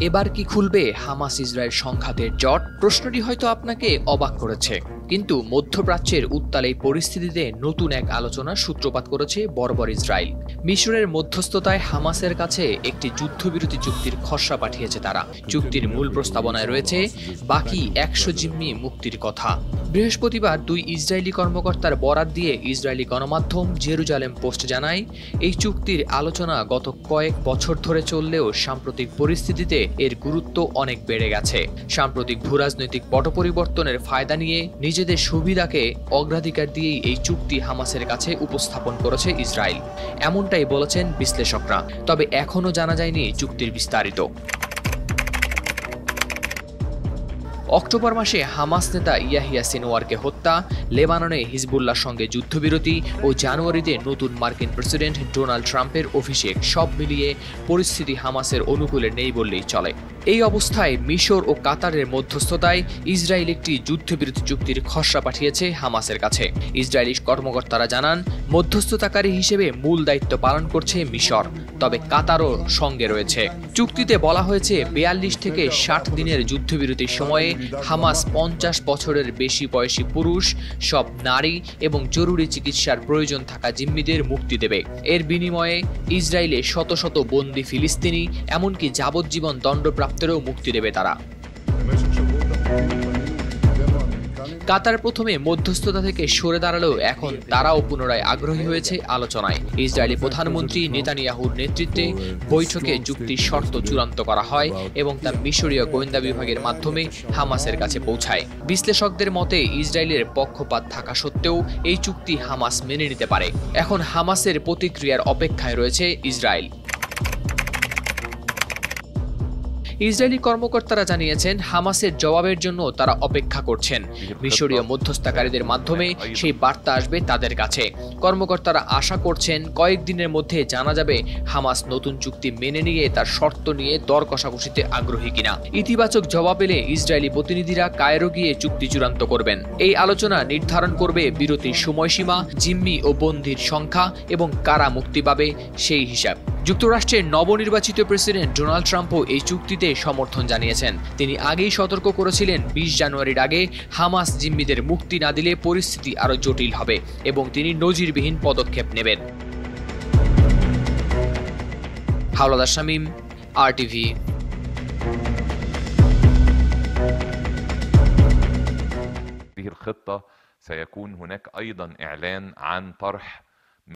এবার কি খুলবে হামাস ইসরায়েল সংঘাতের জট? প্রশ্নটি হয়তো আপনাকে অবাক করেছে, কিন্তু মধ্যপ্রাচ্যের উত্তাল এই পরিস্থিতিতে নতুন এক আলোচনার সূত্রপাত করেছে বর্বর ইসরায়েল। মিশরের মধ্যস্থতায় হামাসের কাছে একটি যুদ্ধবিরতি চুক্তির খসড়া পাঠিয়েছে তারা। চুক্তির মূল প্রস্তাবনায় রয়েছে বাকি ১০০ জিম্মি মুক্তির কথা। বৃহস্পতিবার ২ ইসরায়েলি কর্মকর্তার বরাত দিয়ে ইসরায়েলি গণমাধ্যম জেরুজালেম পোস্ট জানায়, এই চুক্তির আলোচনা গত কয়েক বছর ধরে চললেও সাম্প্রতিক পরিস্থিতিতে এর গুরুত্ব অনেক বেড়ে গেছে। সাম্প্রতিক ভূরাজনৈতিক পট পরিবর্তনের ফায়দা নিয়ে নিজেদের সুবিধাকে অগ্রাধিকার দিয়েই এই চুক্তি হামাসের কাছে উপস্থাপন করেছে ইসরায়েল, এমনটাই বলেছেন বিশ্লেষকরা। তবে এখনও জানা যায়নি চুক্তির বিস্তারিত। অক্টোবর মাসে হামাস নেতা ইয়াহিয়া সিনওয়ারকে হত্যা, লেবাননে হিজবুল্লাহর সঙ্গে যুদ্ধবিরতি ও জানুয়ারিতে নতুন মার্কিন প্রেসিডেন্ট ডোনাল্ড ট্রাম্পের অভিষেক, সব মিলিয়ে পরিস্থিতি হামাসের অনুকূলে নেই বললেই চলে। এই অবস্থায় মিশর ও কাতারের মধ্যস্থতায় ইসরায়েল একটি যুদ্ধবিরতি চুক্তির খসড়া পাঠিয়েছে হামাসের কাছে। ইসরায়েলি কর্মকর্তারা জানান, মধ্যস্থতাকারী হিসেবে মূল দায়িত্ব পালন করছে মিশর, তবে কাতারও সঙ্গে রয়েছে। চুক্তিতে বলা হয়েছে ৪২ থেকে ৬০ দিনের যুদ্ধবিরতির সময়ে হামাস ৫০ বছরের বেশি বয়সী পুরুষ, সব নারী এবং জরুরি চিকিৎসার প্রয়োজন থাকা জিম্মিদের মুক্তি দেবে। এর বিনিময়ে ইসরায়েলে শত শত বন্দী ফিলিস্তিনি, এমনকি যাবজ্জীবন দণ্ডপ্রাপ্তেরও মুক্তি দেবে তারা। কাতার প্রথমে মধ্যস্থতা থেকে সরে দাঁড়ালেও এখন তারাও পুনরায় আগ্রহী হয়েছে আলোচনায়। ইসরায়েলি প্রধানমন্ত্রী নেতানিয়াহুর নেতৃত্বে বৈঠকে চুক্তির শর্ত চূড়ান্ত করা হয় এবং তা মিশরীয় গোয়েন্দা বিভাগের মাধ্যমে হামাসের কাছে পৌঁছায়। বিশ্লেষকদের মতে ইসরায়েলের পক্ষপাত থাকা সত্ত্বেও এই চুক্তি হামাস মেনে নিতে পারে। এখন হামাসের প্রতিক্রিয়ার অপেক্ষায় রয়েছে ইসরায়েল। ইসরায়েলি কর্মকর্তারা জানিয়েছেন, হামাসের জবাবের জন্য তারা অপেক্ষা করছেন। মিশরীয় মধ্যস্থতাকারীদের মাধ্যমে সেই বার্তা আসবে তাদের কাছে। কর্মকর্তারা আশা করছেন কয়েকদিনের মধ্যে জানা যাবে হামাস নতুন চুক্তি মেনে নিয়ে তার শর্ত নিয়ে দর কষাকষিতে আগ্রহী কিনা। ইতিবাচক জবাব এলে ইসরায়েলি প্রতিনিধিরা কায়রো গিয়ে চুক্তি চূড়ান্ত করবেন। এই আলোচনা নির্ধারণ করবে বিরতির সময়সীমা, জিম্মি ও বন্দির সংখ্যা এবং কারা মুক্তি পাবে সেই হিসাব। যুক্তরাষ্ট্রের নবনির্বাচিত প্রেসিডেন্ট ডোনাল্ড ট্রাম্পও এই চুক্তিতে সমর্থন জানিয়েছেন। তিনি আগেই সতর্ক করেছিলেন ২০ জানুয়ারির আগে হামাস জিম্মিদের মুক্তি না দিলে পরিস্থিতি আরও জটিল হবে এবং তিনি নজিরবিহীন পদক্ষেপ নেবেন। হাওলাদার শামীম, RTV। هذه الخطة سيكون هناك أيضا إعلان عن طرح